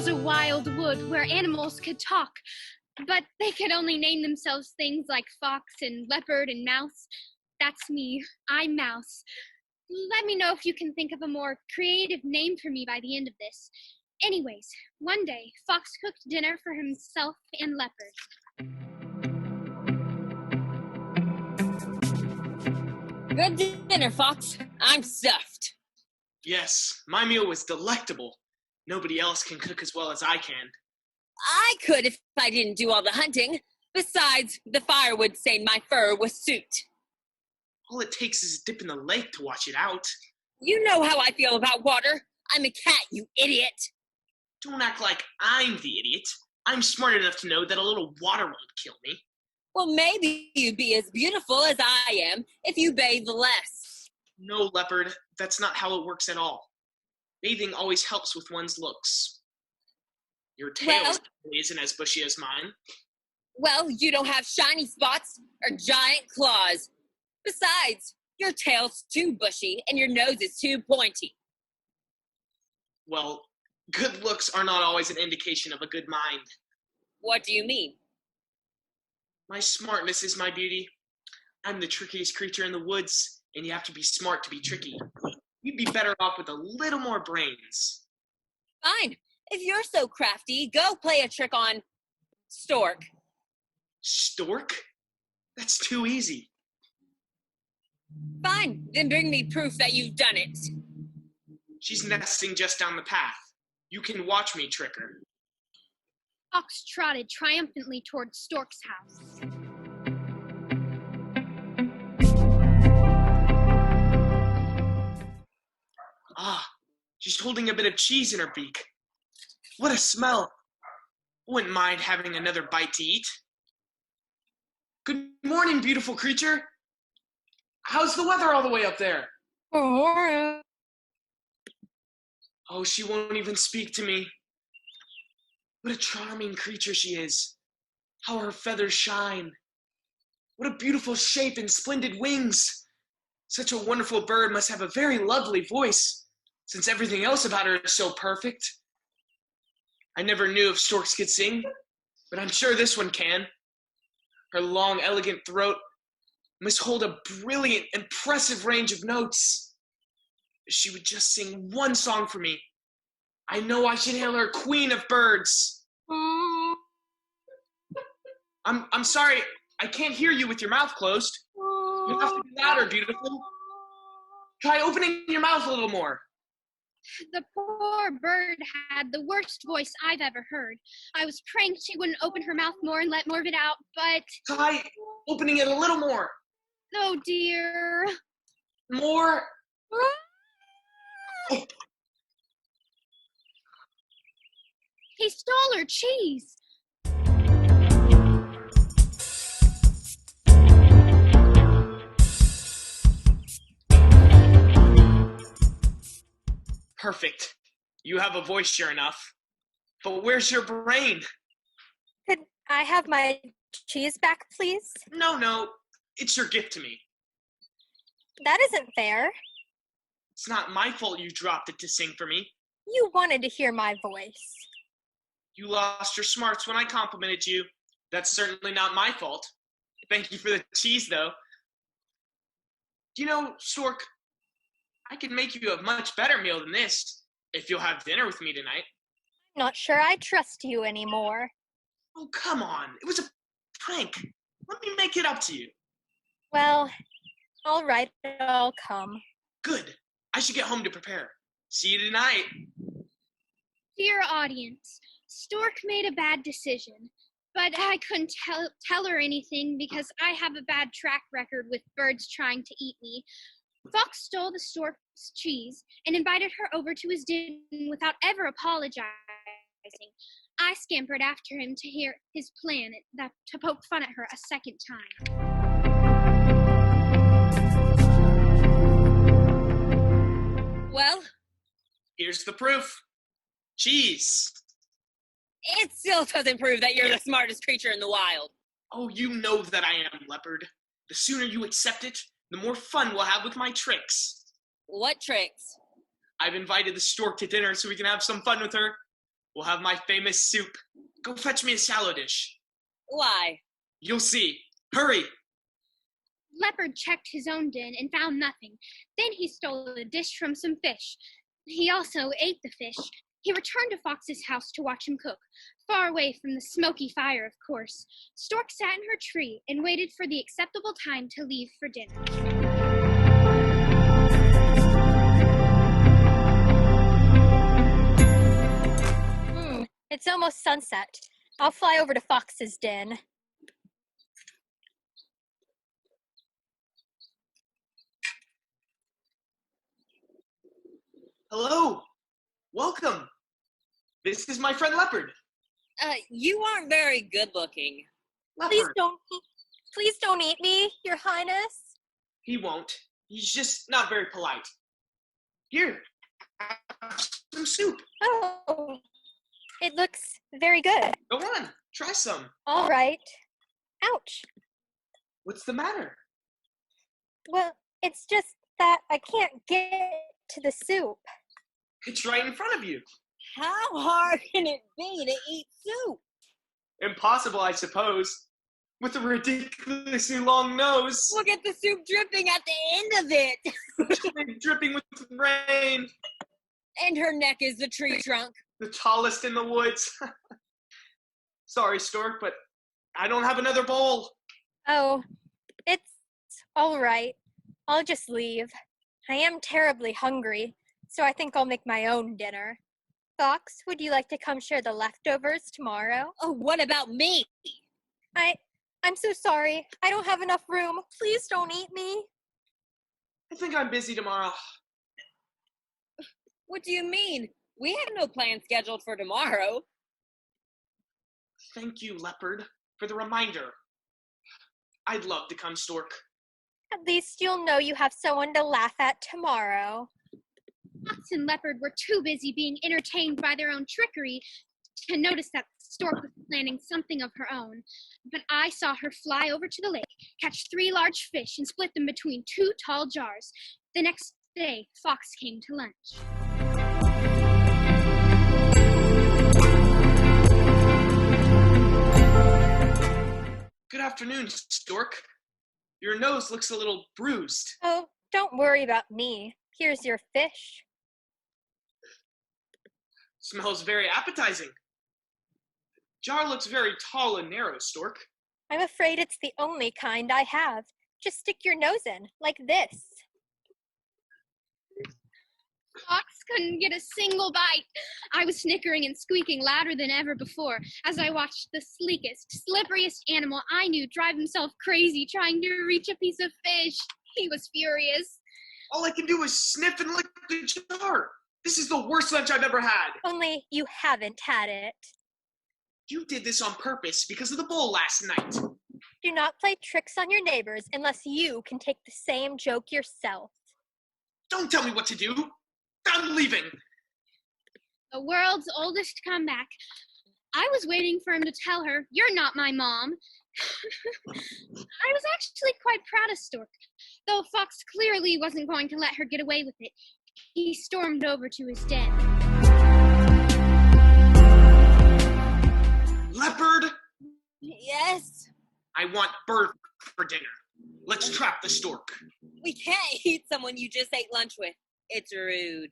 was a wild wood where animals could talk, but they could only name themselves things like fox and leopard and mouse. That's me. I'm Mouse. Let me know if you can think of a more creative name for me by the end of this. Anyways, one day, Fox cooked dinner for himself and Leopard. Good dinner, Fox. I'm stuffed. Yes, my meal was delectable. Nobody else can cook as well as I can. I could if I didn't do all the hunting. Besides, the fire would stain my fur with soot. All it takes is a dip in the lake to wash it out. You know how I feel about water. I'm a cat, you idiot. Don't act like I'm the idiot. I'm smart enough to know that a little water won't kill me. Well, maybe you'd be as beautiful as I am if you bathed less. No, Leopard, that's not how it works at all. Bathing always helps with one's looks. Your tail isn't as bushy as mine. Well, you don't have shiny spots or giant claws. Besides, your tail's too bushy and your nose is too pointy. Well, good looks are not always an indication of a good mind. What do you mean? My smartness is my beauty. I'm the trickiest creature in the woods, and you have to be smart to be tricky. You'd be better off with a little more brains. Fine. If you're so crafty, go play a trick on Stork. Stork? That's too easy. Fine, then bring me proof that you've done it. She's nesting just down the path. You can watch me trick her. Fox trotted triumphantly toward Stork's house. Ah, she's holding a bit of cheese in her beak. What a smell! Wouldn't mind having another bite to eat. Good morning, beautiful creature. How's the weather all the way up there? Oh, Oh, she won't even speak to me. What a charming creature she is. How her feathers shine. What a beautiful shape and splendid wings. Such a wonderful bird must have a very lovely voice, since everything else about her is so perfect. I never knew if storks could sing, but I'm sure this one can. Her long, elegant throat must hold a brilliant, impressive range of notes. If she would just sing one song for me, I know I should hail her queen of birds. I'm sorry, I can't hear you with your mouth closed. You have to be louder, beautiful. Try opening your mouth a little more. The poor bird had the worst voice I've ever heard. I was praying she wouldn't open her mouth more and let more of it out, but... Try opening it a little more. Oh, dear. More. Oh. He stole her cheese. Perfect. You have a voice, sure enough. But where's your brain? Could I have my cheese back, please? No. It's your gift to me. That isn't fair. It's not my fault you dropped it to sing for me. You wanted to hear my voice. You lost your smarts when I complimented you. That's certainly not my fault. Thank you for the cheese, though. Do you know, Stork, I could make you a much better meal than this, if you'll have dinner with me tonight. I'm not sure I trust you anymore. Oh, come on. It was a prank. Let me make it up to you. Well, all right, I'll come. Good. I should get home to prepare. See you tonight. Dear audience, Stork made a bad decision, but I couldn't tell her anything because I have a bad track record with birds trying to eat me. Fox stole the stork's cheese and invited her over to his dinner without ever apologizing. I scampered after him to hear his plan to poke fun at her a second time. Well, here's the proof. Cheese. It still doesn't prove that you're the smartest creature in the wild. Oh, you know that I am, Leopard. The sooner you accept it, the more fun we'll have with my tricks. What tricks? I've invited the stork to dinner so we can have some fun with her. We'll have my famous soup. Go fetch me a shallow dish. Why? You'll see. Hurry! Leopard checked his own den and found nothing. Then he stole a dish from some fish. He also ate the fish. He returned to Fox's house to watch him cook, far away from the smoky fire, of course. Stork sat in her tree and waited for the acceptable time to leave for dinner. It's almost sunset. I'll fly over to Fox's den. Hello! Welcome! This is my friend Leopard. You aren't very good looking. Please Leopard. please don't eat me, Your Highness. He won't. He's just not very polite. Here, have some soup. Oh, it looks very good. Go on, try some. All right. Ouch. What's the matter? Well, it's just that I can't get to the soup. It's right in front of you. How hard can it be to eat soup? Impossible, I suppose. With a ridiculously long nose. Look at the soup dripping at the end of it. Dripping with rain. And her neck is the tree trunk. The tallest in the woods. Sorry, Stork, but I don't have another bowl. Oh, it's all right. I'll just leave. I am terribly hungry, so I think I'll make my own dinner. Fox, would you like to come share the leftovers tomorrow? Oh, what about me? I'm so sorry. I don't have enough room. Please don't eat me. I think I'm busy tomorrow. What do you mean? We have no plan scheduled for tomorrow. Thank you, Leopard, for the reminder. I'd love to come, Stork. At least you'll know you have someone to laugh at tomorrow. Fox and Leopard were too busy being entertained by their own trickery to notice that Stork was planning something of her own. But I saw her fly over to the lake, catch 3 large fish, and split them between 2 tall jars. The next day, Fox came to lunch. Good afternoon, Stork. Your nose looks a little bruised. Oh, don't worry about me. Here's your fish. Smells very appetizing. Jar looks very tall and narrow, Stork. I'm afraid it's the only kind I have. Just stick your nose in, like this. Fox couldn't get a single bite. I was snickering and squeaking louder than ever before as I watched the sleekest, slipperiest animal I knew drive himself crazy trying to reach a piece of fish. He was furious. All I can do is sniff and lick the jar. This is the worst lunch I've ever had. Only you haven't had it. You did this on purpose because of the bowl last night. Do not play tricks on your neighbors unless you can take the same joke yourself. Don't tell me what to do. I'm leaving. The world's oldest comeback. I was waiting for him to tell her, "You're not my mom." I was actually quite proud of Stork. Though Fox clearly wasn't going to let her get away with it, he stormed over to his den. Leopard, Yes. I want bird for dinner. Let's trap the stork. We can't eat someone you just ate lunch with. It's rude.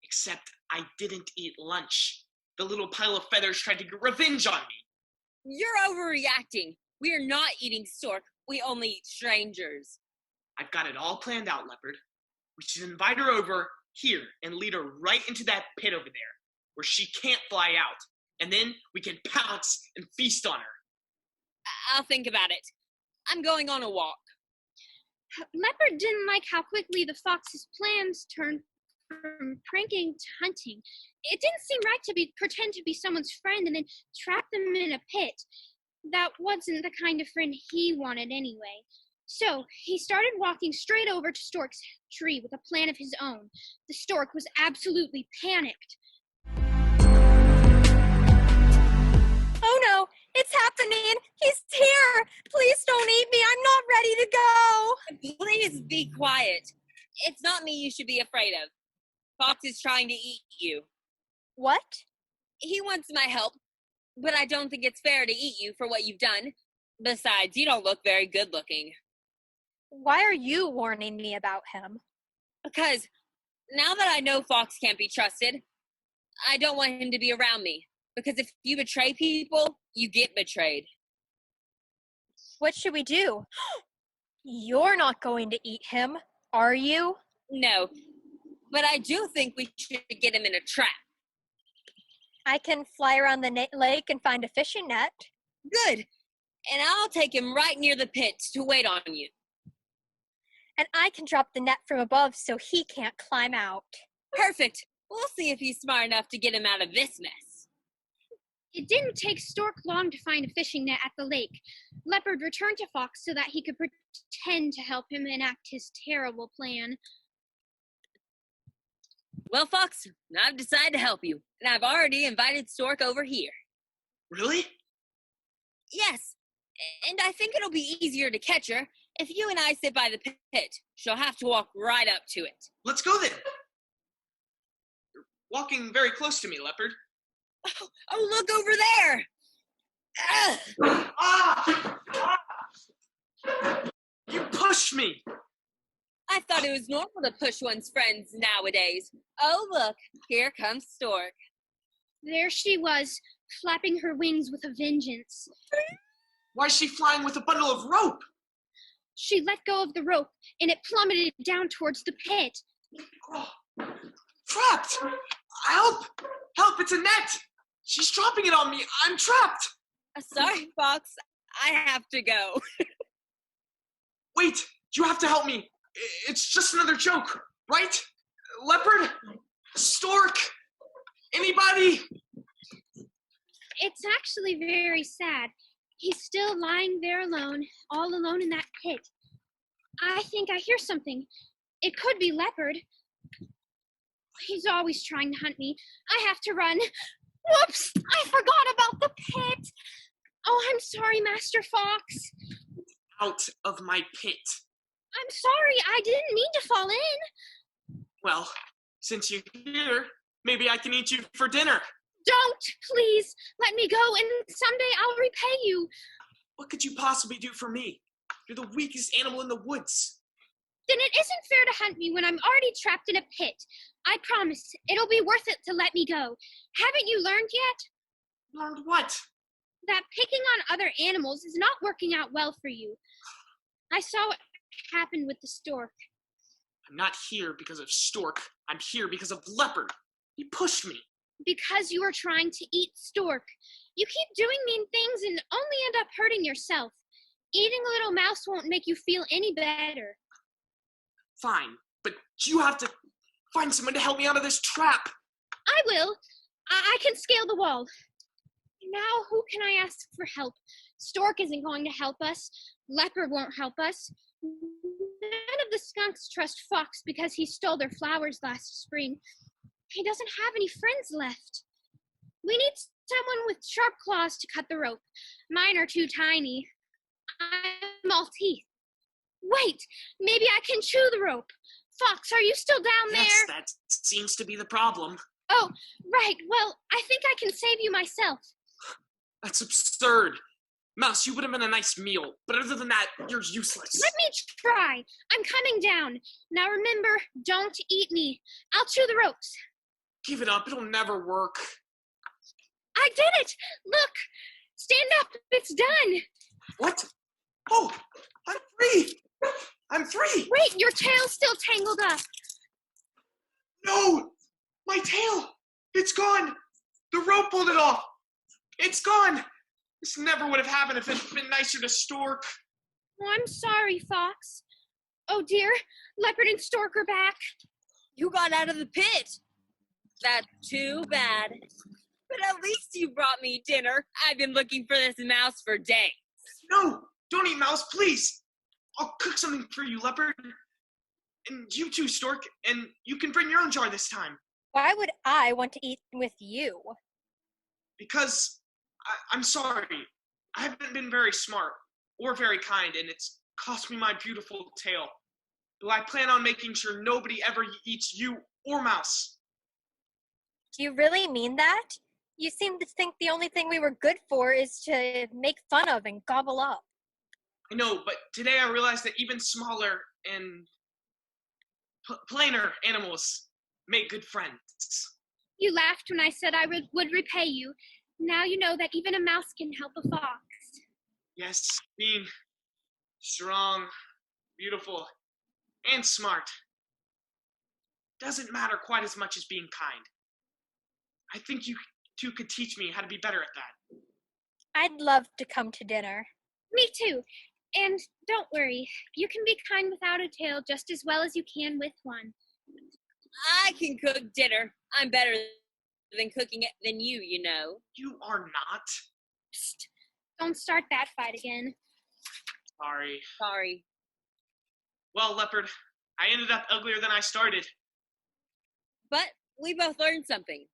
Except I didn't eat lunch. The little pile of feathers tried to get revenge on me. You're overreacting. We are not eating Stork. We only eat strangers. I've got it all planned out, Leopard. We should invite her over here and lead her right into that pit over there, where she can't fly out. And then we can pounce and feast on her. I'll think about it. I'm going on a walk. Leopard didn't like how quickly the fox's plans turned from pranking to hunting. It didn't seem right to pretend to be someone's friend and then trap them in a pit. That wasn't the kind of friend he wanted anyway. So he started walking straight over to Stork's tree with a plan of his own. The stork was absolutely panicked. Oh no, it's happening! He's here! Please don't eat me, I'm not ready to go! Please be quiet. It's not me you should be afraid of. Fox is trying to eat you. What? He wants my help, but I don't think it's fair to eat you for what you've done. Besides, you don't look very good looking. Why are you warning me about him? Because now that I know Fox can't be trusted, I don't want him to be around me. Because if you betray people, you get betrayed. What should we do? You're not going to eat him, are you? No, but I do think we should get him in a trap. I can fly around the lake and find a fishing net. Good. And I'll take him right near the pit to wait on you. And I can drop the net from above so he can't climb out. Perfect. We'll see if he's smart enough to get him out of this mess. It didn't take Stork long to find a fishing net at the lake. Leopard returned to Fox so that he could pretend to help him enact his terrible plan. Well, Fox, I've decided to help you, and I've already invited Stork over here. Really? Yes, and I think it'll be easier to catch her if you and I sit by the pit. She'll have to walk right up to it. Let's go then. You're walking very close to me, Leopard. Oh, look over there! Ugh. Ah! You pushed me! I thought it was normal to push one's friends nowadays. Oh, look, here comes Stork. There she was, flapping her wings with a vengeance. Why is she flying with a bundle of rope? She let go of the rope, and it plummeted down towards the pit. Oh, trapped! Help! Help, it's a net! She's dropping it on me. I'm trapped! Sorry, Fox. I have to go. Wait, you have to help me. It's just another joke, right? Leopard? Stork? Anybody? It's actually very sad. He's still lying there alone, all alone in that pit. I think I hear something. It could be Leopard. He's always trying to hunt me. I have to run. Whoops! I forgot about the pit. Oh, I'm sorry, Master Fox. Out of my pit. I'm sorry. I didn't mean to fall in. Well, since you're here, maybe I can eat you for dinner. Don't, please. Let me go, and someday I'll repay you. What could you possibly do for me? You're the weakest animal in the woods. Then it isn't fair to hunt me when I'm already trapped in a pit. I promise it'll be worth it to let me go. Haven't you learned yet? Learned what? That picking on other animals is not working out well for you. I saw what happened with the stork. I'm not here because of Stork. I'm here because of Leopard. He pushed me. Because you are trying to eat Stork. You keep doing mean things and only end up hurting yourself. Eating a little mouse won't make you feel any better. Fine, but you have to find someone to help me out of this trap. I will. I can scale the wall. Now, who can I ask for help? Stork isn't going to help us. Leopard won't help us. None of the skunks trust Fox because he stole their flowers last spring. He doesn't have any friends left. We need someone with sharp claws to cut the rope. Mine are too tiny. I'm all teeth. Wait, maybe I can chew the rope. Fox, are you still down there? Yes, that seems to be the problem. Oh, right. Well, I think I can save you myself. That's absurd. Mouse, you would have been a nice meal, but other than that, you're useless. Let me try. I'm coming down. Now remember, don't eat me. I'll chew the ropes. Give it up. It'll never work. I did it! Look! Stand up! It's done! What? Oh, I'm free! I'm free! Wait, your tail's still tangled up. No! My tail! It's gone! The rope pulled it off! It's gone! This never would have happened if it had been nicer to Stork. Oh, I'm sorry, Fox. Oh dear, Leopard and Stork are back. You got out of the pit. That's too bad. But at least you brought me dinner. I've been looking for this mouse for days. No! Don't eat mouse, please! I'll cook something for you, Leopard. And you too, Stork. And you can bring your own jar this time. Why would I want to eat with you? Because I'm sorry. I haven't been very smart or very kind, and it's cost me my beautiful tail. But I plan on making sure nobody ever eats you or Mouse. Do you really mean that? You seem to think the only thing we were good for is to make fun of and gobble up. I know, but today I realized that even smaller and plainer animals make good friends. You laughed when I said I would repay you. Now you know that even a mouse can help a fox. Yes, being strong, beautiful, and smart doesn't matter quite as much as being kind. I think you two could teach me how to be better at that. I'd love to come to dinner. Me too. And don't worry, you can be kind without a tail just as well as you can with one. I can cook dinner. I'm better than cooking it than you know. You are not. Psst, don't start that fight again. Sorry. Sorry. Well, Leopard, I ended up uglier than I started. But we both learned something.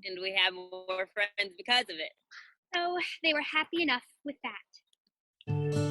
And we have more friends because of it. So they were happy enough with that.